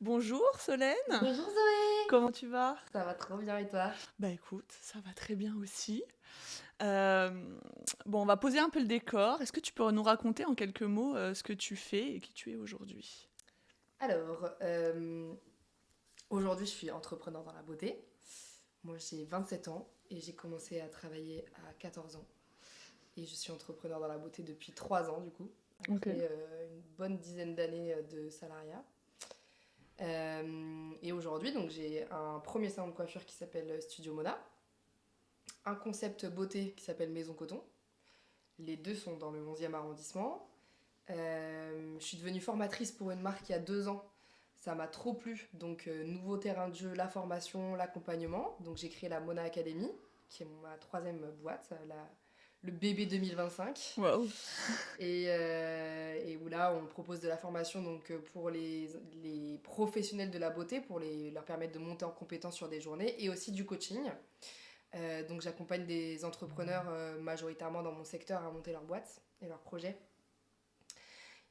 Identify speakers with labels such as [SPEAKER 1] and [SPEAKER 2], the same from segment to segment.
[SPEAKER 1] Bonjour Solène,
[SPEAKER 2] Bonjour Zoé.
[SPEAKER 1] comment tu vas?
[SPEAKER 2] Ça va trop bien et toi?
[SPEAKER 1] Bah écoute, ça va très bien aussi. Euh, bon, on va poser un peu le décor. Est-ce que tu peux nous raconter en quelques mots ce que tu fais et qui tu es aujourd'hui?
[SPEAKER 2] Alors, aujourd'hui je suis entrepreneur dans la beauté. Moi j'ai 27 ans et j'ai commencé à travailler à 14 ans. Et je suis entrepreneur dans la beauté depuis 3 ans du coup,
[SPEAKER 1] Ok.
[SPEAKER 2] après une bonne dizaine d'années de salariat. Et aujourd'hui donc j'ai un premier salon de coiffure qui s'appelle Studio Mona, un concept beauté qui s'appelle Maison Coton. Les deux sont dans le 11e arrondissement. Je suis devenue formatrice pour une marque il y a 2 ans. Ça m'a trop plu. Donc, nouveau terrain de jeu, la formation, l'accompagnement. Donc, j'ai créé la Mona Academy, qui est ma troisième boîte, le bébé 2025.
[SPEAKER 1] Waouh.
[SPEAKER 2] Et où là, on propose de la formation donc, pour les professionnels de la beauté, pour leur permettre de monter en compétence sur des journées, et aussi du coaching. Donc, j'accompagne des entrepreneurs majoritairement dans mon secteur à monter leur boîte et leurs projets.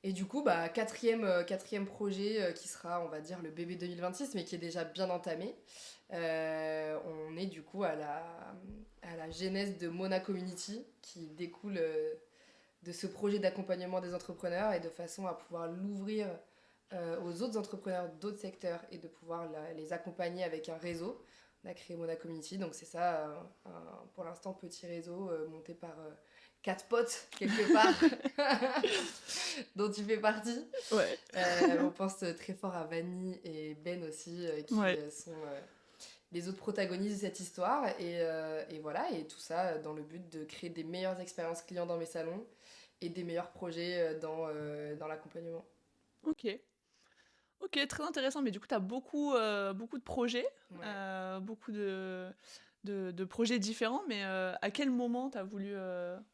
[SPEAKER 2] Et du coup, bah, quatrième projet qui sera, on va dire, le bébé 2026, mais qui est déjà bien entamé. On est du coup à la genèse de Mona Community, qui découle de ce projet d'accompagnement des entrepreneurs et de façon à pouvoir l'ouvrir aux autres entrepreneurs d'autres secteurs et de pouvoir les accompagner avec un réseau. On a créé Mona Community, donc c'est ça, pour l'instant, petit réseau monté par 4 potes quelque part, dont tu fais partie.
[SPEAKER 1] Ouais.
[SPEAKER 2] On pense très fort à Vanny et Ben aussi, qui
[SPEAKER 1] Ouais.
[SPEAKER 2] sont les autres protagonistes de cette histoire. Et voilà, et tout ça dans le but de créer des meilleures expériences clients dans mes salons et des meilleurs projets dans l'accompagnement.
[SPEAKER 1] Ok. Ok, très intéressant. Mais du coup, tu as beaucoup de projets,
[SPEAKER 2] Ouais.
[SPEAKER 1] beaucoup de projets différents. Mais à quel moment tu as voulu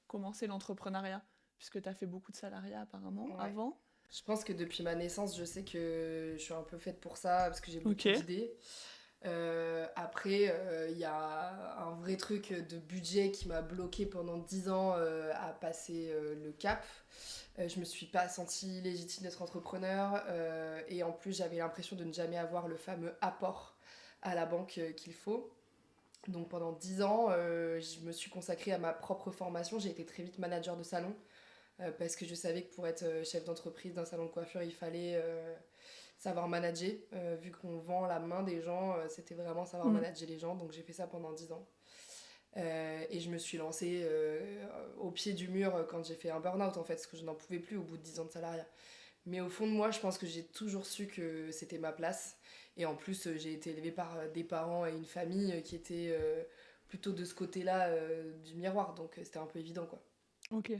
[SPEAKER 1] commencer l'entrepreneuriat? Puisque tu as fait beaucoup de salariat apparemment
[SPEAKER 2] Ouais.
[SPEAKER 1] avant.
[SPEAKER 2] Je pense que depuis ma naissance, je sais que je suis un peu faite pour ça parce que j'ai
[SPEAKER 1] Ok.
[SPEAKER 2] beaucoup d'idées. Après, il y a un vrai truc de budget qui m'a bloqué pendant 10 ans à passer le cap. Je me suis pas sentie légitime d'être entrepreneur et en plus j'avais l'impression de ne jamais avoir le fameux apport à la banque qu'il faut. Donc pendant 10 ans, je me suis consacrée à ma propre formation. J'ai été très vite manager de salon parce que je savais que pour être chef d'entreprise d'un salon de coiffure, il fallait savoir manager. Vu qu'on vend la main des gens, c'était vraiment savoir
[SPEAKER 1] Mm.
[SPEAKER 2] manager les gens. Donc j'ai fait ça pendant 10 ans. Et je me suis lancée au pied du mur quand j'ai fait un burn-out en fait, parce que je n'en pouvais plus au bout de 10 ans de salariat. Mais au fond de moi, je pense que j'ai toujours su que c'était ma place. Et en plus, j'ai été élevée par des parents et une famille qui étaient plutôt de ce côté-là du miroir. Donc c'était un peu évident quoi.
[SPEAKER 1] Ok.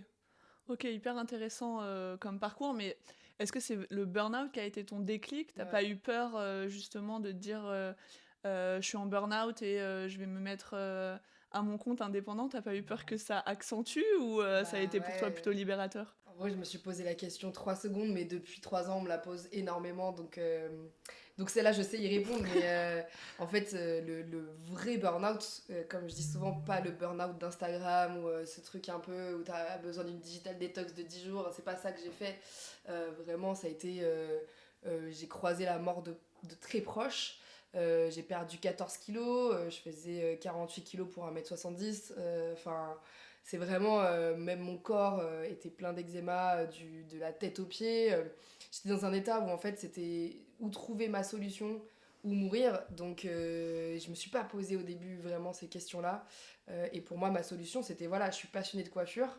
[SPEAKER 1] Ok, hyper intéressant comme parcours, mais est-ce que c'est le burn-out qui a été ton déclic? T'as
[SPEAKER 2] Ouais.
[SPEAKER 1] pas eu peur justement de te dire je suis en burn-out et je vais me mettre à mon compte indépendant? T'as pas eu peur que ça accentue ou ça a
[SPEAKER 2] Bah
[SPEAKER 1] été pour toi plutôt
[SPEAKER 2] ouais.
[SPEAKER 1] libérateur?
[SPEAKER 2] En vrai, je me suis posé la question 3 secondes, mais depuis 3 ans, on me la pose énormément. Donc celle-là, je sais y répondre. Mais en fait, le vrai burn-out, comme je dis souvent, pas le burn-out d'Instagram ou ce truc un peu où tu as besoin d'une digital détox de 10 jours, c'est pas ça que j'ai fait. Vraiment, ça a été. J'ai croisé la mort de très proche. J'ai perdu 14 kilos, je faisais 48 kilos pour 1,70 m. Enfin, c'est vraiment, même mon corps était plein d'eczéma, de la tête aux pieds. J'étais dans un état où en fait c'était où trouver ma solution ou mourir. Donc je me suis pas posé au début vraiment ces questions-là. Et pour moi, ma solution c'était voilà, je suis passionnée de coiffure,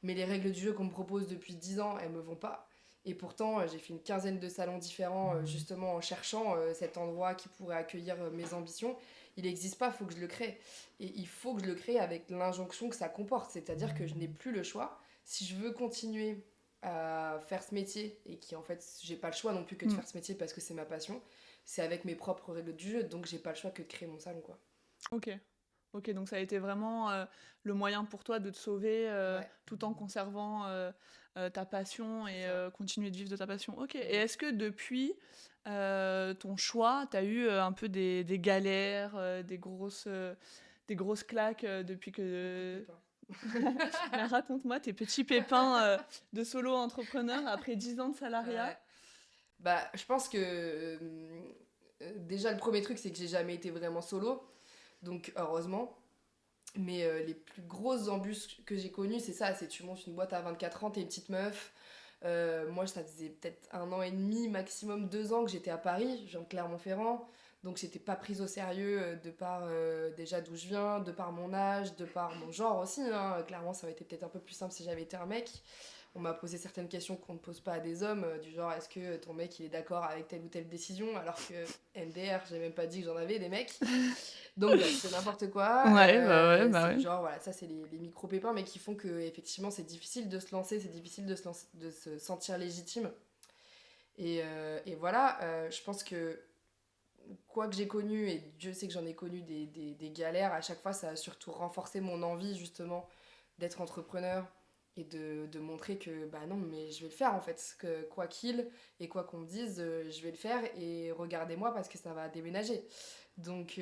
[SPEAKER 2] mais les règles du jeu qu'on me propose depuis 10 ans, elles me vont pas. Et pourtant, j'ai fait une quinzaine de salons différents justement en cherchant cet endroit qui pourrait accueillir mes ambitions. Il n'existe pas, il faut que je le crée. Et il faut que je le crée avec l'injonction que ça comporte. C'est-à-dire que je n'ai plus le choix. Si je veux continuer à faire ce métier, et qui en fait, j'ai pas le choix non plus que de
[SPEAKER 1] Hmm.
[SPEAKER 2] faire ce métier parce que c'est ma passion, c'est avec mes propres règles du jeu. Donc j'ai pas le choix que de créer mon salon, quoi.
[SPEAKER 1] Ok. Ok, donc ça a été vraiment le moyen pour toi de te sauver
[SPEAKER 2] Ouais,
[SPEAKER 1] tout en conservant ta passion
[SPEAKER 2] c'est
[SPEAKER 1] et
[SPEAKER 2] ça.
[SPEAKER 1] continuer de vivre de ta passion. Ok, et
[SPEAKER 2] Mm.
[SPEAKER 1] est-ce que depuis ton choix, tu as eu un peu des galères, des grosses claques depuis
[SPEAKER 2] Beaucoup de
[SPEAKER 1] que...
[SPEAKER 2] pépins.
[SPEAKER 1] Mais raconte-moi tes petits pépins de solo entrepreneur après 10 ans de salariat.
[SPEAKER 2] Ouais. Bah, je pense que déjà, le premier truc, c'est que j'ai jamais été vraiment solo, donc heureusement. Mais les plus grosses embûches que j'ai connues, c'est ça, c'est tu montes une boîte à 24 ans, t'es une petite meuf. Moi, ça faisait peut-être 1 an et demi, maximum 2 ans que j'étais à Paris, je viens de Clermont-Ferrand. Donc j'étais pas prise au sérieux de par déjà d'où je viens, de par mon âge, de par mon genre aussi, hein. Clairement, ça aurait été peut-être un peu plus simple si j'avais été un mec. On m'a posé certaines questions qu'on ne pose pas à des hommes, du genre est-ce que ton mec il est d'accord avec telle ou telle décision, alors que MDR, j'ai même pas dit que j'en avais des mecs. Donc bref, c'est n'importe quoi.
[SPEAKER 1] Ouais, bah ouais.
[SPEAKER 2] Genre voilà, ça c'est les micro-pépins, mais qui font que effectivement c'est difficile de se lancer, c'est difficile de se sentir légitime. Et voilà, je pense que quoi que j'ai connu, et Dieu sait que j'en ai connu des galères, à chaque fois ça a surtout renforcé mon envie justement d'être entrepreneur et de montrer que bah non mais je vais le faire en fait, que quoi qu'il et quoi qu'on me dise, je vais le faire et regardez-moi parce que ça va déménager. Donc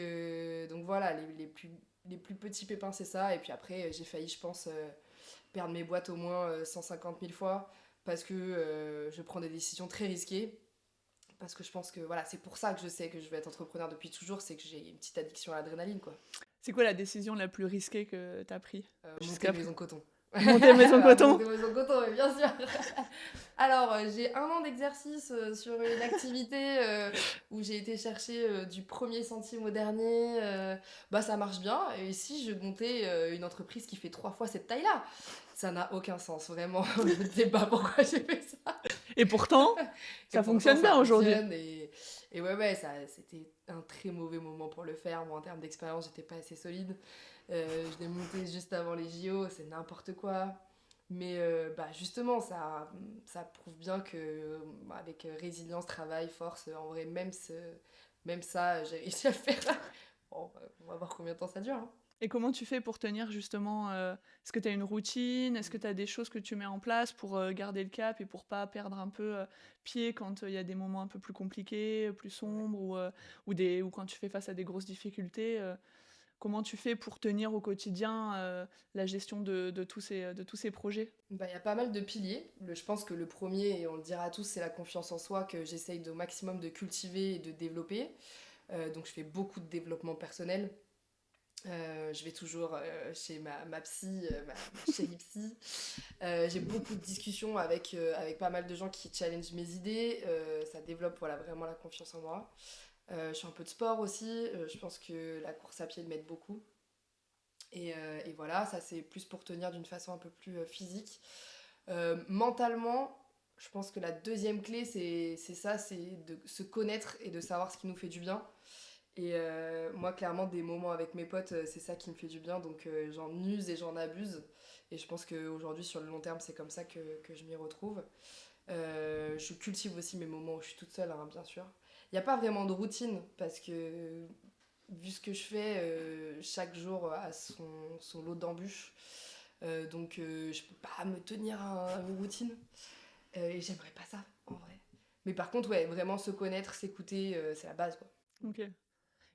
[SPEAKER 2] voilà, les plus petits pépins c'est ça, et puis après j'ai failli je pense perdre mes boîtes au moins 150 000 fois parce que je prends des décisions très risquées. Parce que je pense que voilà, c'est pour ça que je sais que je vais être entrepreneur depuis toujours, c'est que j'ai une petite addiction à l'adrénaline, quoi.
[SPEAKER 1] C'est quoi la décision la plus risquée que t'as prise
[SPEAKER 2] Monter maison coton.
[SPEAKER 1] Monter maison coton.
[SPEAKER 2] Monter maison coton, oui, bien sûr. Alors, j'ai 1 an d'exercice sur une activité où j'ai été chercher du premier centime au dernier. Bah, ça marche bien. Et si je montais une entreprise qui fait 3 fois cette taille-là, ça n'a aucun sens, vraiment. Je ne sais pas pourquoi j'ai fait ça.
[SPEAKER 1] Et pourtant, ça fonctionne bien aujourd'hui.
[SPEAKER 2] Et ouais, c'était un très mauvais moment pour le faire. Moi, en termes d'expérience, j'étais pas assez solide. Je l'ai monté juste avant les JO, c'est n'importe quoi. Mais bah justement, ça prouve bien que avec résilience, travail, force, en vrai, même ça, j'ai réussi à le faire. Bon, on va voir combien de temps ça dure, hein.
[SPEAKER 1] Et comment tu fais pour tenir justement est-ce que tu as une routine? Est-ce que tu as des choses que tu mets en place pour garder le cap et pour pas perdre un peu pied quand il y a des moments un peu plus compliqués, plus sombres ou quand tu fais face à des grosses difficultés? Comment tu fais pour tenir au quotidien la gestion de tous ces projets?
[SPEAKER 2] Bah, y a pas mal de piliers. Je pense que le premier, et on le dira tous, c'est la confiance en soi que j'essaye au maximum de cultiver et de développer. Donc je fais beaucoup de développement personnel. Je vais toujours chez ma psy, ma chérie psy. J'ai beaucoup de discussions avec pas mal de gens qui challengent mes idées. Ça développe voilà, vraiment la confiance en moi. Je fais un peu de sport aussi. Je pense que la course à pied m'aide beaucoup. Et voilà, ça c'est plus pour tenir d'une façon un peu plus physique. Mentalement, je pense que la deuxième clé, c'est ça, c'est de se connaître et de savoir ce qui nous fait du bien. Et moi, clairement, des moments avec mes potes, c'est ça qui me fait du bien. Donc j'en use et j'en abuse. Et je pense qu'aujourd'hui, sur le long terme, c'est comme ça que je m'y retrouve. Je cultive aussi mes moments où je suis toute seule, hein, bien sûr. Il n'y a pas vraiment de routine parce que vu ce que je fais, chaque jour a son lot d'embûches. Donc je peux pas me tenir à une routine. Et j'aimerais pas ça, en vrai. Mais par contre, ouais, vraiment se connaître, s'écouter, c'est la base, quoi.
[SPEAKER 1] Ok.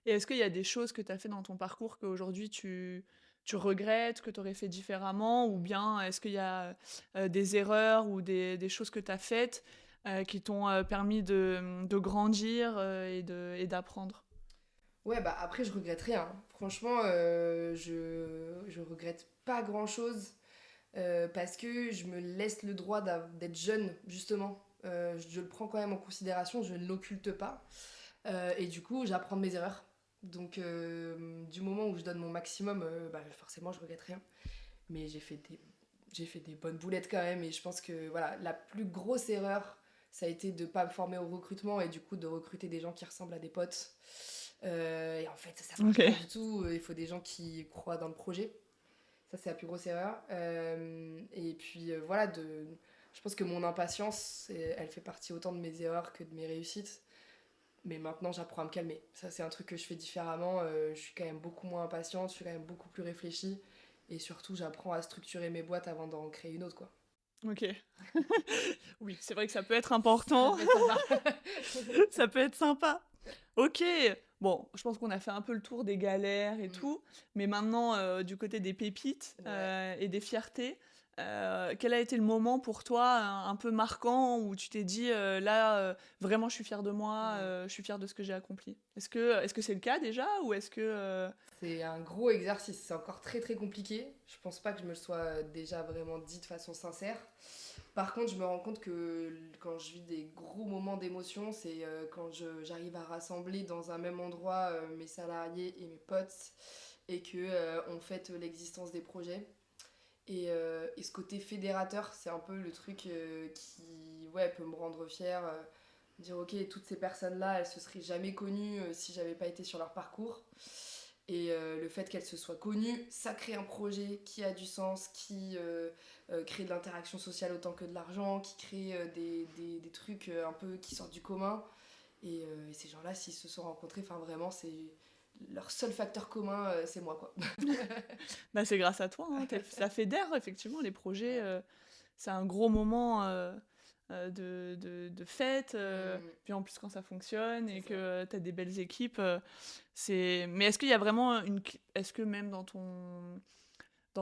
[SPEAKER 1] Et est-ce qu'il y a des choses que tu as fait dans ton parcours qu'aujourd'hui tu regrettes, que tu aurais fait différemment, ou bien est-ce qu'il y a des erreurs ou des choses que tu as faites qui t'ont permis de grandir et d'apprendre?
[SPEAKER 2] Ouais, bah après, je regrette rien. Franchement, je regrette pas grand-chose parce que je me laisse le droit d'être jeune, justement. Je le prends quand même en considération, je ne l'occulte pas. Et du coup, j'apprends de mes erreurs. Donc, du moment où je donne mon maximum, bah, forcément, je regrette rien. Mais j'ai fait des bonnes boulettes quand même. Et je pense que voilà, la plus grosse erreur, ça a été de ne pas me former au recrutement et du coup de recruter des gens qui ressemblent à des potes. Et en fait, ça marche
[SPEAKER 1] Ok.
[SPEAKER 2] pas du tout. Il faut des gens qui croient dans le projet. Ça, c'est la plus grosse erreur. Et puis voilà, je pense que mon impatience, elle fait partie autant de mes erreurs que de mes réussites. Mais maintenant, j'apprends à me calmer. Ça, c'est un truc que je fais différemment. Je suis quand même beaucoup moins impatiente, je suis quand même beaucoup plus réfléchie. Et surtout, j'apprends à structurer mes boîtes avant d'en créer une autre, quoi.
[SPEAKER 1] Ok. Oui, c'est vrai que ça peut être important.
[SPEAKER 2] Ça fait sympa.
[SPEAKER 1] Ça peut être sympa. Ok. Bon, je pense qu'on a fait un peu le tour des galères et tout. Mais maintenant, du côté des pépites
[SPEAKER 2] Ouais.
[SPEAKER 1] et des fiertés, quel a été le moment pour toi un peu marquant où tu t'es dit là vraiment je suis fière de moi, je suis fière de ce que j'ai accompli. Est-ce que c'est le cas déjà ou est-ce que
[SPEAKER 2] C'est un gros exercice, c'est encore très très compliqué. Je pense pas que je me le sois déjà vraiment dit de façon sincère. Par contre, je me rends compte que quand je vis des gros moments d'émotion, c'est quand j'arrive à rassembler dans un même endroit mes salariés et mes potes et que on fête l'existence des projets. Et ce côté fédérateur, c'est un peu le truc qui peut me rendre fière. Dire, ok, toutes ces personnes-là, elles se seraient jamais connues si j'avais pas été sur leur parcours. Et le fait qu'elles se soient connues, ça crée un projet qui a du sens, qui crée de l'interaction sociale autant que de l'argent, qui crée des trucs un peu qui sortent du commun. Et ces gens-là, s'ils se sont rencontrés, enfin vraiment, c'est leur seul facteur commun, c'est moi, quoi.
[SPEAKER 1] bah, c'est grâce à toi, hein, ça fédère effectivement les projets. C'est un gros moment de fête. Puis en plus, quand ça fonctionne et que tu as des belles équipes, Mais est-ce qu'il y a vraiment Est-ce que même dans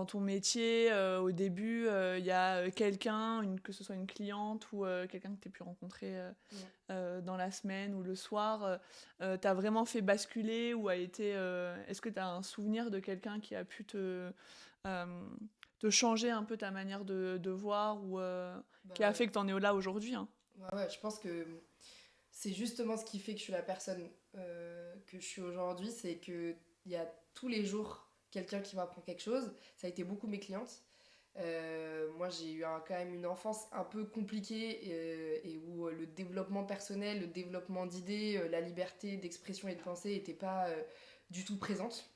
[SPEAKER 1] ton métier, au début, il y a quelqu'un, que ce soit une cliente ou quelqu'un que tu aies pu rencontrer dans la semaine ou le soir, t'as vraiment fait basculer ou est-ce que tu as un souvenir de quelqu'un qui a pu te changer un peu ta manière de voir ou qui a fait que tu en es là aujourd'hui, hein.
[SPEAKER 2] Ouais, je pense que c'est justement ce qui fait que je suis la personne que je suis aujourd'hui, c'est qu'il y a tous les jours quelqu'un qui m'apprend quelque chose. Ça a été beaucoup mes clientes. Moi, j'ai eu quand même une enfance un peu compliquée et où le développement personnel, le développement d'idées, la liberté d'expression et de pensée n'était pas du tout présente.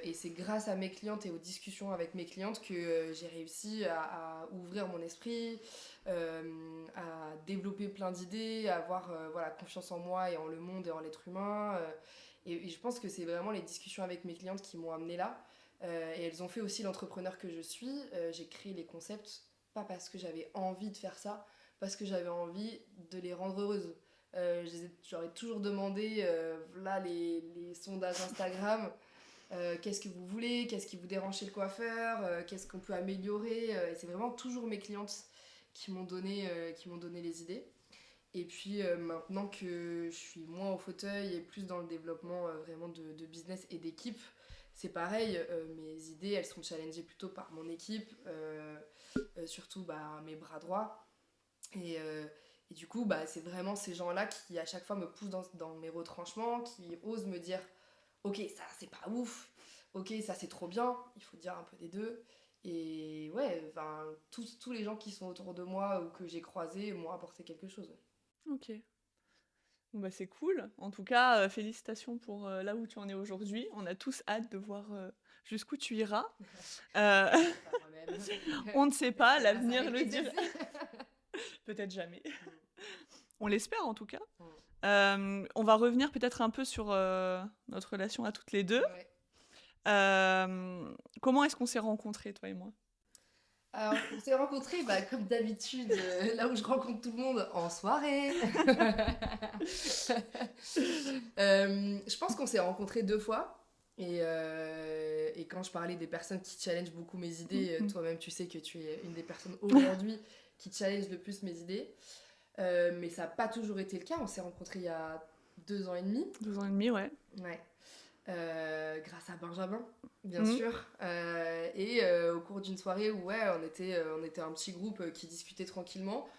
[SPEAKER 2] Et c'est grâce à mes clientes et aux discussions avec mes clientes que j'ai réussi à ouvrir mon esprit, à développer plein d'idées, à avoir confiance en moi et en le monde et en l'être humain. Et je pense que c'est vraiment les discussions avec mes clientes qui m'ont amené là. Et elles ont fait aussi l'entrepreneur que je suis. J'ai créé les concepts, pas parce que j'avais envie de faire ça, parce que j'avais envie de les rendre heureuses. J'aurais toujours demandé, là, les sondages Instagram. Qu'est-ce que vous voulez, qu'est-ce qui vous dérange chez le coiffeur, qu'est-ce qu'on peut améliorer. Et c'est vraiment toujours mes clientes qui m'ont donné les idées. Et puis maintenant que je suis moins au fauteuil et plus dans le développement vraiment de business et d'équipe, c'est pareil, mes idées elles sont challengées plutôt par mon équipe, surtout mes bras droits. Et du coup, c'est vraiment ces gens-là qui à chaque fois me poussent dans mes retranchements, qui osent me dire ok, ça c'est pas ouf, ok, ça c'est trop bien, il faut dire un peu des deux. Et ouais, enfin, tous les gens qui sont autour de moi ou que j'ai croisés m'ont apporté quelque chose.
[SPEAKER 1] Ok. Bon, bah, c'est cool. En tout cas, félicitations pour là où tu en es aujourd'hui. On a tous hâte de voir jusqu'où tu iras. Euh,
[SPEAKER 2] Pas moi-même.
[SPEAKER 1] on ne sait pas,
[SPEAKER 2] Ça va
[SPEAKER 1] l'avenir le
[SPEAKER 2] s'arrêter
[SPEAKER 1] dira.
[SPEAKER 2] celle-ci.
[SPEAKER 1] Peut-être jamais. On l'espère en tout cas.
[SPEAKER 2] Mm.
[SPEAKER 1] On va revenir peut-être un peu sur notre relation à toutes les deux.
[SPEAKER 2] Ouais.
[SPEAKER 1] Comment est-ce qu'on s'est rencontrés, toi et moi?
[SPEAKER 2] Alors, on s'est rencontrés, comme d'habitude, là où je rencontre tout le monde, en soirée. Je pense qu'on s'est rencontrés 2 fois. Et quand je parlais des personnes qui challengent beaucoup mes idées, toi-même tu sais que tu es une des personnes aujourd'hui qui challenge le plus mes idées. Mais ça n'a pas toujours été le cas. On s'est rencontrés il y a 2 ans et demi.
[SPEAKER 1] 2 ans et demi, ouais.
[SPEAKER 2] Ouais. Grâce à Benjamin, bien sûr. Et au cours d'une soirée où on était un petit groupe qui discutait tranquillement.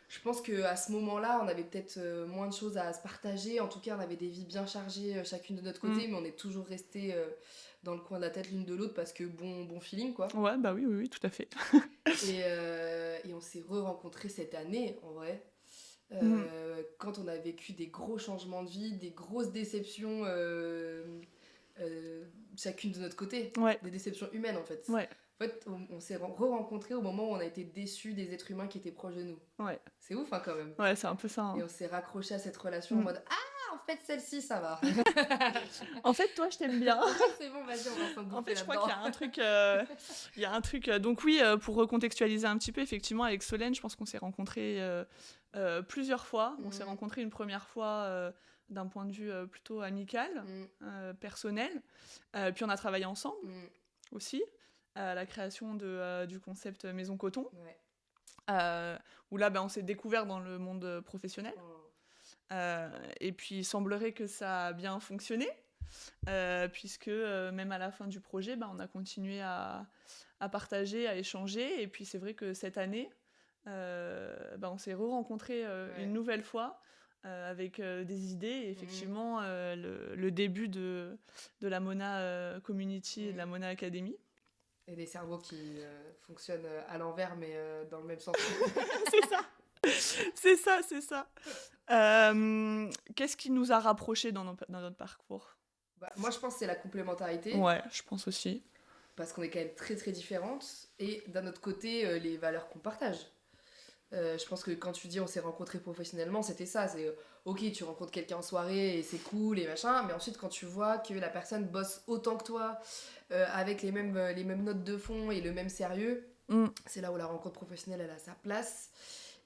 [SPEAKER 2] Je pense qu'à ce moment-là, on avait peut-être moins de choses à se partager. En tout cas, on avait des vies bien chargées chacune de notre côté, mais on est toujours restés dans le coin de la tête l'une de l'autre parce que bon feeling, quoi.
[SPEAKER 1] Ouais, bah oui, oui, oui, tout à fait.
[SPEAKER 2] Et on s'est re-rencontrés cette année, en vrai. Quand on a vécu des gros changements de vie, des grosses déceptions chacune de notre côté,
[SPEAKER 1] Ouais.
[SPEAKER 2] des déceptions humaines en fait.
[SPEAKER 1] Ouais.
[SPEAKER 2] En fait, on s'est re-rencontrés au moment où on a été déçus des êtres humains qui étaient proches de nous.
[SPEAKER 1] Ouais.
[SPEAKER 2] C'est ouf hein, quand même.
[SPEAKER 1] Ouais, c'est un peu ça. Hein.
[SPEAKER 2] Et on s'est raccroché à cette relation en mode ah en fait celle-ci ça va.
[SPEAKER 1] En fait toi je t'aime bien.
[SPEAKER 2] C'est bon vas-y on va s'engouffrer
[SPEAKER 1] En fait je crois
[SPEAKER 2] là-dedans.
[SPEAKER 1] qu'il y a un truc. Donc oui, pour recontextualiser un petit peu, effectivement avec Solène, je pense qu'on s'est rencontrés plusieurs fois. On s'est rencontrés une première fois d'un point de vue plutôt amical, personnel. Puis on a travaillé ensemble aussi. à la création du concept Maison Coton,
[SPEAKER 2] Ouais.
[SPEAKER 1] où là, on s'est découvert dans le monde professionnel. Et puis, il semblerait que ça a bien fonctionné, puisque même à la fin du projet, on a continué à partager, à échanger. Et puis, c'est vrai que cette année, on s'est re-rencontrés une nouvelle fois, avec des idées. Et effectivement, le début de la Mona Community et de la Mona Academy.
[SPEAKER 2] Et des cerveaux qui fonctionnent à l'envers, mais dans le même sens.
[SPEAKER 1] C'est ça. C'est ça. Qu'est-ce qui nous a rapprochés dans notre parcours ?
[SPEAKER 2] Moi, je pense que c'est la complémentarité.
[SPEAKER 1] Ouais, je pense aussi.
[SPEAKER 2] Parce qu'on est quand même très très différentes. Et d'un autre côté, les valeurs qu'on partage. Je pense que quand tu dis on s'est rencontrés professionnellement, c'était ça. C'est ok, tu rencontres quelqu'un en soirée et c'est cool et machin. Mais ensuite, quand tu vois que la personne bosse autant que toi, avec les mêmes notes de fond et le même sérieux, c'est là où la rencontre professionnelle elle a sa place.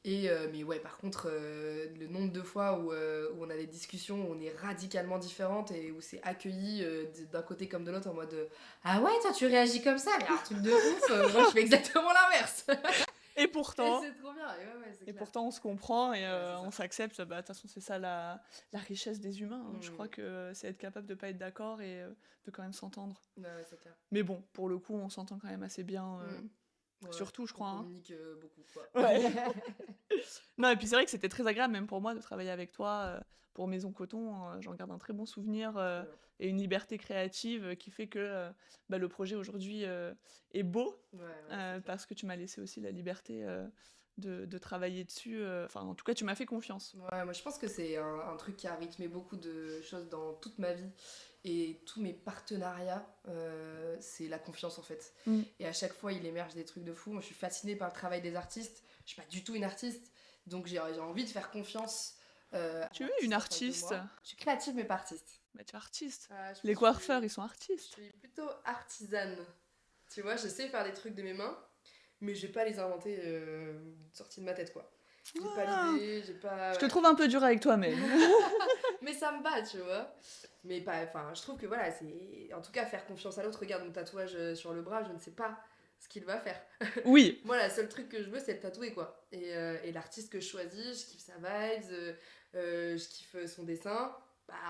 [SPEAKER 2] Mais ouais, par contre, le nombre de fois où on a des discussions où on est radicalement différentes et où c'est accueilli d'un côté comme de l'autre en mode ah ouais, toi tu réagis comme ça, mais un truc de ouf, moi je fais exactement l'inverse.
[SPEAKER 1] Et pourtant,
[SPEAKER 2] c'est trop bien.
[SPEAKER 1] Et pourtant, on se comprend et
[SPEAKER 2] Ouais,
[SPEAKER 1] on s'accepte. De toute façon, c'est ça la richesse des humains. Je crois que c'est être capable de pas être d'accord et de quand même s'entendre.
[SPEAKER 2] Ouais, c'est clair.
[SPEAKER 1] Mais bon, pour le coup, on s'entend quand même assez bien.
[SPEAKER 2] Ouais,
[SPEAKER 1] surtout, je crois.
[SPEAKER 2] On communique beaucoup, quoi.
[SPEAKER 1] Ouais. Non, et puis c'est vrai que c'était très agréable, même pour moi, de travailler avec toi. Pour Maison Coton, j'en garde un très bon souvenir et une liberté créative qui fait que le projet aujourd'hui est beau, parce que tu m'as laissé aussi la liberté de travailler dessus. Enfin, en tout cas, tu m'as fait confiance.
[SPEAKER 2] Ouais, moi je pense que c'est un truc qui a rythmé beaucoup de choses dans toute ma vie et tous mes partenariats, c'est la confiance en fait. Et à chaque fois, il émerge des trucs de fou. Moi, je suis fascinée par le travail des artistes. Je suis pas du tout une artiste, donc j'ai envie de faire confiance.
[SPEAKER 1] Tu es une artiste.
[SPEAKER 2] Je suis créative mais pas artiste.
[SPEAKER 1] Mais tu es artiste. Les coiffeurs, ils sont artistes.
[SPEAKER 2] Je suis plutôt artisane. Tu vois, je sais faire des trucs de mes mains, mais je vais pas les inventer sortis de ma tête, quoi. J'ai pas l'idée, j'ai pas...
[SPEAKER 1] Je te trouve un peu dur avec toi-même.
[SPEAKER 2] Mais ça me bat, tu vois. Mais pas... Enfin, je trouve que voilà, c'est... En tout cas, faire confiance à l'autre. Regarde mon tatouage sur le bras, je ne sais pas ce qu'il va faire.
[SPEAKER 1] Oui.
[SPEAKER 2] Moi, la seule truc que je veux, c'est le tatouer, quoi. Et l'artiste que je choisis, je kiffe sa vibes, je kiffe son dessin.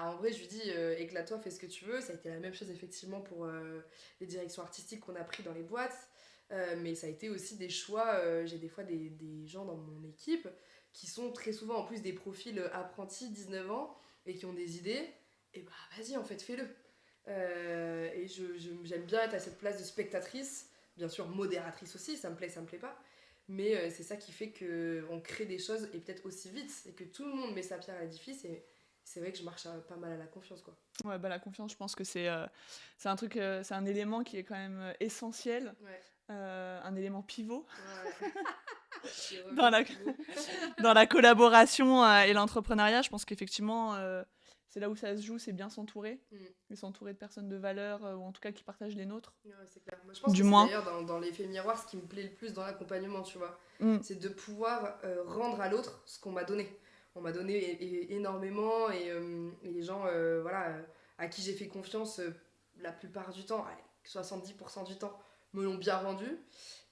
[SPEAKER 2] En vrai, je lui dis, éclate-toi, fais ce que tu veux. Ça a été la même chose, effectivement, pour les directions artistiques qu'on a pris dans les boîtes. Mais ça a été aussi des choix. J'ai des fois des gens dans mon équipe qui sont très souvent, en plus, des profils apprentis, 19 ans, et qui ont des idées. Et vas-y, en fait, fais-le. Et j'aime bien être à cette place de spectatrice. Bien sûr, modératrice aussi, ça me plaît pas. Mais c'est ça qui fait qu'on crée des choses, et peut-être aussi vite, et que tout le monde met sa pierre à l'édifice. Et c'est vrai que je marche pas mal à la confiance, quoi.
[SPEAKER 1] Ouais, la confiance, je pense que c'est un truc, c'est un élément qui est quand même essentiel, un élément pivot dans la collaboration et l'entrepreneuriat. Je pense qu'effectivement, c'est là où ça se joue, c'est bien s'entourer, et s'entourer de personnes de valeur, ou en tout cas qui partagent les nôtres.
[SPEAKER 2] Ouais, c'est clair. Moi, je pense que c'est d'ailleurs dans l'effet miroir ce qui me plaît le plus dans l'accompagnement, tu vois. C'est de pouvoir rendre à l'autre ce qu'on m'a donné. On m'a donné énormément, et les gens à qui j'ai fait confiance la plupart du temps, 70% du temps, me l'ont bien rendu.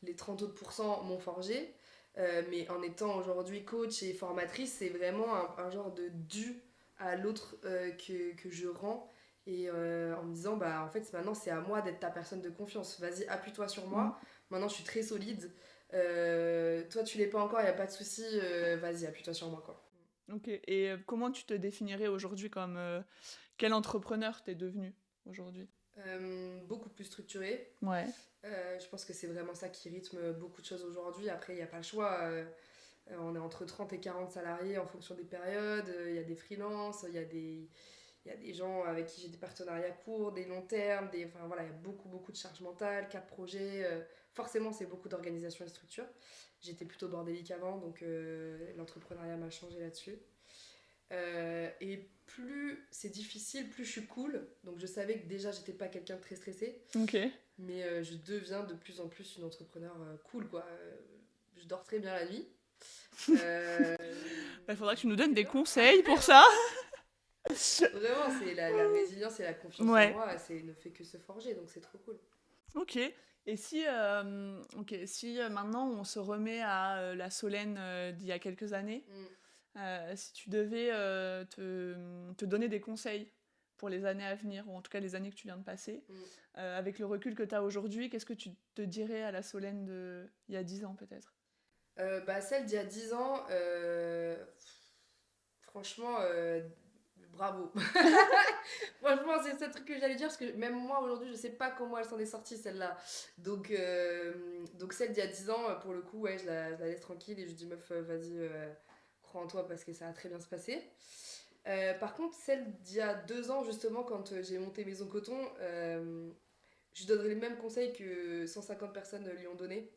[SPEAKER 2] Les 30 autres pourcents m'ont forgé. Mais en étant aujourd'hui coach et formatrice, c'est vraiment un genre de dû à l'autre que je rends. Et en me disant, en fait, maintenant, c'est à moi d'être ta personne de confiance. Vas-y, appuie-toi sur moi. Maintenant, je suis très solide. Toi, tu l'es pas encore, il n'y a pas de souci. Vas-y, appuie-toi sur moi, quoi.
[SPEAKER 1] Ok. Et comment tu te définirais aujourd'hui comme... quel entrepreneur t'es devenu aujourd'hui ?
[SPEAKER 2] Beaucoup plus structuré.
[SPEAKER 1] Ouais.
[SPEAKER 2] Je pense que c'est vraiment ça qui rythme beaucoup de choses aujourd'hui. Après, il n'y a pas le choix. On est entre 30 et 40 salariés en fonction des périodes. Il y a des freelances, il y a des gens avec qui j'ai des partenariats courts, des longs termes. Enfin, voilà, il y a beaucoup de charge mentale, 4 projets. Forcément, c'est beaucoup d'organisation et de structure. J'étais plutôt bordélique avant, donc l'entrepreneuriat m'a changé là-dessus. Et plus c'est difficile, plus je suis cool. Donc je savais que déjà j'étais pas quelqu'un de très stressé.
[SPEAKER 1] Ok.
[SPEAKER 2] Mais je deviens de plus en plus une entrepreneur cool, quoi. Je dors très bien la nuit.
[SPEAKER 1] Il faudra que tu nous donnes des conseils pour ça.
[SPEAKER 2] Vraiment, c'est la résilience et la confiance en moi, c'est ne fait que se forger, donc c'est trop cool.
[SPEAKER 1] Ok. Et si, maintenant on se remet à la Solène d'il y a quelques années,
[SPEAKER 2] Mm.
[SPEAKER 1] si tu devais te donner des conseils pour les années à venir, ou en tout cas les années que tu viens de passer,
[SPEAKER 2] Mm.
[SPEAKER 1] avec le recul que tu as aujourd'hui, qu'est-ce que tu te dirais à la Solène il y a 10 ans peut-être?
[SPEAKER 2] Bah, celle d'il y a 10 ans, franchement, bravo. Franchement, c'est ce truc que j'allais dire, parce que même moi aujourd'hui, je sais pas comment elle s'en est sortie celle-là. Donc celle d'il y a 10 ans, pour le coup, ouais, je la laisse tranquille et je dis meuf, vas-y, crois en toi parce que ça va très bien se passer. Par contre, celle d'il y a 2 ans, justement, quand j'ai monté Maison Coton, je lui donnerais les mêmes conseils que 150 personnes lui ont donné.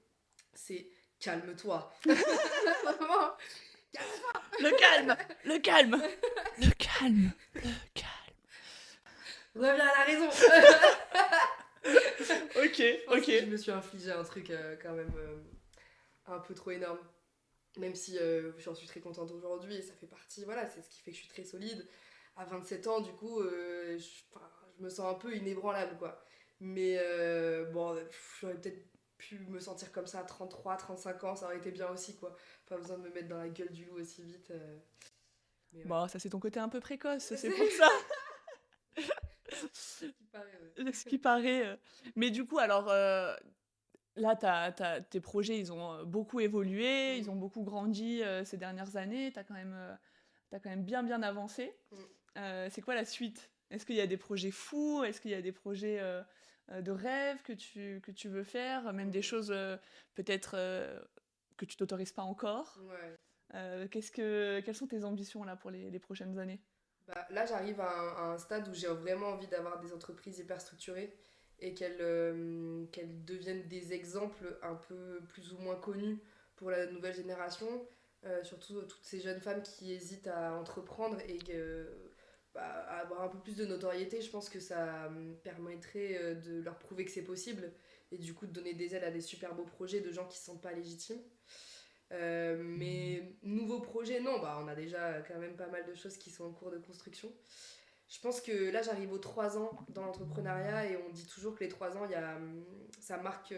[SPEAKER 2] C'est calme-toi. Vraiment,
[SPEAKER 1] Le calme! Le calme! Le calme! Le calme!
[SPEAKER 2] reviens à la raison.
[SPEAKER 1] Ok,
[SPEAKER 2] Je pense
[SPEAKER 1] ok.
[SPEAKER 2] que je me suis infligé un truc quand même un peu trop énorme. Même si j'en suis très contente aujourd'hui et ça fait partie, voilà, c'est ce qui fait que je suis très solide. À 27 ans, du coup, je me sens un peu inébranlable, quoi. Mais bon, j'aurais peut-être pu me sentir comme ça à 33, 35 ans, ça aurait été bien aussi, quoi. Pas besoin de me mettre dans la gueule du loup aussi vite. Mais ouais.
[SPEAKER 1] Bon, ça c'est ton côté un peu précoce, c'est
[SPEAKER 2] C'est
[SPEAKER 1] pour ça.
[SPEAKER 2] ce qui paraît, ouais.
[SPEAKER 1] Ce qui paraît. Mais du coup, alors là, tes projets, ils ont beaucoup évolué, ils
[SPEAKER 2] Mm,
[SPEAKER 1] ont beaucoup grandi ces dernières années. T'as quand même bien avancé.
[SPEAKER 2] mm.
[SPEAKER 1] C'est quoi la suite? Est-ce qu'il y a des projets fous? Est-ce qu'il y a des projets de rêve que tu veux faire? Même des
[SPEAKER 2] Mm.
[SPEAKER 1] choses peut-être que tu t'autorises pas encore?
[SPEAKER 2] Ouais.
[SPEAKER 1] Quelles sont tes ambitions là pour les prochaines années?
[SPEAKER 2] Bah, là, j'arrive à un stade où j'ai vraiment envie d'avoir des entreprises hyper structurées et qu'elles deviennent des exemples un peu plus ou moins connus pour la nouvelle génération. Surtout toutes ces jeunes femmes qui hésitent à entreprendre et à avoir un peu plus de notoriété. Je pense que ça permettrait de leur prouver que c'est possible et du coup de donner des ailes à des super beaux projets de gens qui ne se sentent pas légitimes. Mais nouveau projet, non, bah, on a déjà quand même pas mal de choses qui sont en cours de construction. Je pense que là, j'arrive aux 3 ans dans l'entrepreneuriat et on dit toujours que les 3 ans, ça marque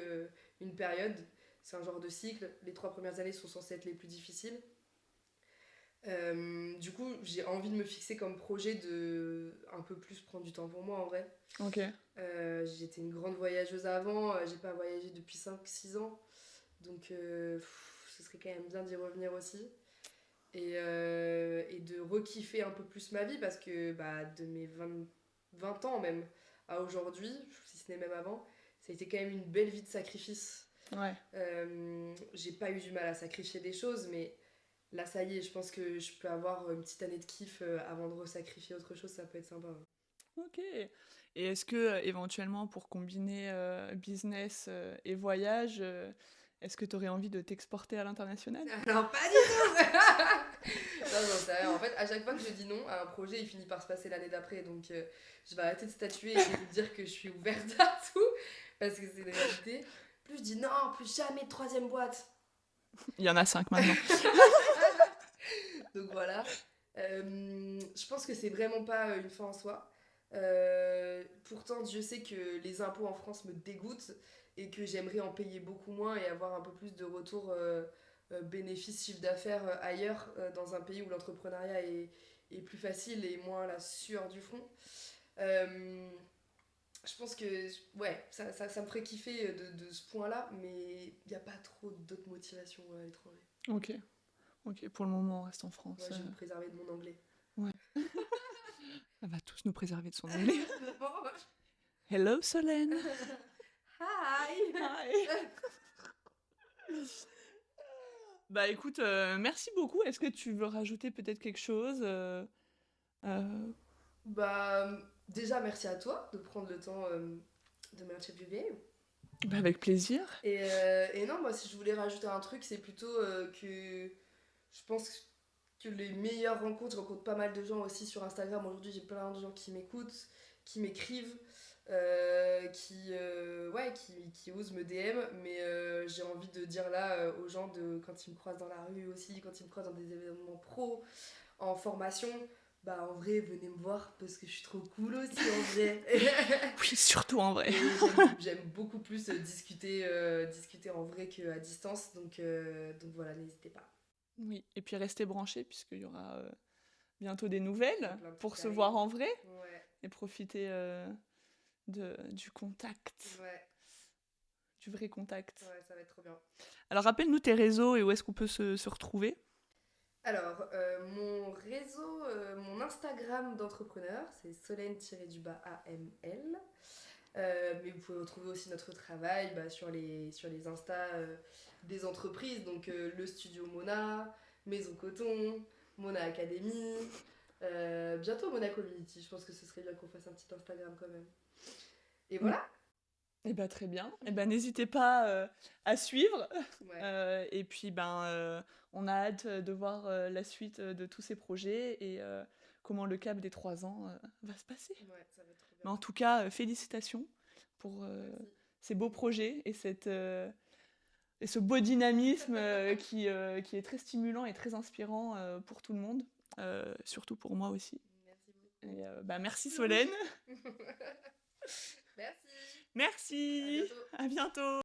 [SPEAKER 2] une période. C'est un genre de cycle. Les 3 premières années sont censées être les plus difficiles. Du coup, j'ai envie de me fixer comme projet de un peu plus prendre du temps pour moi en vrai.
[SPEAKER 1] Ok.
[SPEAKER 2] J'étais une grande voyageuse avant, j'ai pas voyagé depuis 5 6 ans. Donc ce serait quand même bien d'y revenir aussi. Et de rekiffer un peu plus ma vie parce que bah, de mes 20 ans même à aujourd'hui, si ce n'est même avant, ça a été quand même une belle vie de sacrifice.
[SPEAKER 1] Ouais.
[SPEAKER 2] J'ai pas eu du mal à sacrifier des choses, mais là ça y est, je pense que je peux avoir une petite année de kiff avant de resacrifier autre chose, ça peut être sympa.
[SPEAKER 1] Ok. Et est-ce que éventuellement pour combiner business et voyage, est-ce que tu aurais envie de t'exporter à l'international?
[SPEAKER 2] Alors pas du tout. Non, non, c'est rien. En fait, à chaque fois que je dis non à un projet, il finit par se passer l'année d'après. Donc je vais arrêter de statuer et de dire que je suis ouverte à tout parce que c'est une réalité. Plus je dis non, plus jamais de troisième boîte.
[SPEAKER 1] Il y en a 5 maintenant.
[SPEAKER 2] Donc voilà. Je pense que c'est vraiment pas une fin en soi. Pourtant, Dieu sait que les impôts en France me dégoûtent et que j'aimerais en payer beaucoup moins et avoir un peu plus de retour bénéfice, chiffre d'affaires ailleurs, dans un pays où l'entrepreneuriat est plus facile et moins la sueur du front. Euh, je pense que ouais, ça me ferait kiffer de ce point-là, mais il n'y a pas trop d'autres motivations à l'étranger.
[SPEAKER 1] Ok. Ok. Pour le moment, on reste en France.
[SPEAKER 2] Ouais, je vais me préserver de mon anglais.
[SPEAKER 1] Ouais. Elle va tous nous préserver de son anglais.
[SPEAKER 2] Vraiment.
[SPEAKER 1] Hello Solène.
[SPEAKER 2] Hi.
[SPEAKER 1] Hi. Bah écoute, merci beaucoup. Est-ce que tu veux rajouter peut-être quelque chose euh,
[SPEAKER 2] Bah, déjà, merci à toi de prendre le temps de m'interviewer.
[SPEAKER 1] Bah, avec plaisir.
[SPEAKER 2] Et non, moi, si je voulais rajouter un truc, c'est plutôt que je pense que les meilleures rencontres, je rencontre pas mal de gens aussi sur Instagram. Aujourd'hui, j'ai plein de gens qui m'écoutent, qui m'écrivent, qui osent me DM. Mais j'ai envie de dire là aux gens, quand ils me croisent dans la rue aussi, quand ils me croisent dans des événements pro, en formation, Bah en vrai, venez me voir parce que je suis trop cool aussi en vrai.
[SPEAKER 1] Oui, surtout en vrai.
[SPEAKER 2] Et j'aime beaucoup plus discuter en vrai qu'à distance, donc voilà, n'hésitez pas.
[SPEAKER 1] Oui, et puis restez branchés puisqu'il y aura bientôt des
[SPEAKER 2] Il y a
[SPEAKER 1] nouvelles
[SPEAKER 2] plein de trucs
[SPEAKER 1] pour
[SPEAKER 2] qui
[SPEAKER 1] se voir
[SPEAKER 2] arrivent.
[SPEAKER 1] en vrai
[SPEAKER 2] Ouais,
[SPEAKER 1] et profiter du contact,
[SPEAKER 2] ouais,
[SPEAKER 1] du vrai contact.
[SPEAKER 2] ouais, ça va être trop bien.
[SPEAKER 1] Alors rappelle-nous tes réseaux et où est-ce qu'on peut se retrouver.
[SPEAKER 2] Alors, mon réseau, mon Instagram d'entrepreneur, c'est Solène-AML. Mais vous pouvez retrouver aussi notre travail bah, sur les Insta des entreprises, donc le studio Mona, Maison Coton, Mona Academy, bientôt Mona Community. Je pense que ce serait bien qu'on fasse un petit Instagram quand même. Et
[SPEAKER 1] Mm.
[SPEAKER 2] voilà.
[SPEAKER 1] Eh ben très bien. Eh ben n'hésitez pas à suivre.
[SPEAKER 2] Ouais,
[SPEAKER 1] Et puis on a hâte de voir la suite de tous ces projets et comment le cap des 3 ans va se passer.
[SPEAKER 2] ouais, ça va être trop
[SPEAKER 1] Mais
[SPEAKER 2] bien.
[SPEAKER 1] en tout cas, félicitations pour
[SPEAKER 2] Merci.
[SPEAKER 1] ces beaux projets et et ce beau dynamisme qui est très stimulant et très inspirant pour tout le monde, surtout pour moi aussi.
[SPEAKER 2] Merci beaucoup.
[SPEAKER 1] Et merci
[SPEAKER 2] Je suis rouge.
[SPEAKER 1] Solène.
[SPEAKER 2] Merci. À
[SPEAKER 1] Merci.
[SPEAKER 2] bientôt.
[SPEAKER 1] À bientôt.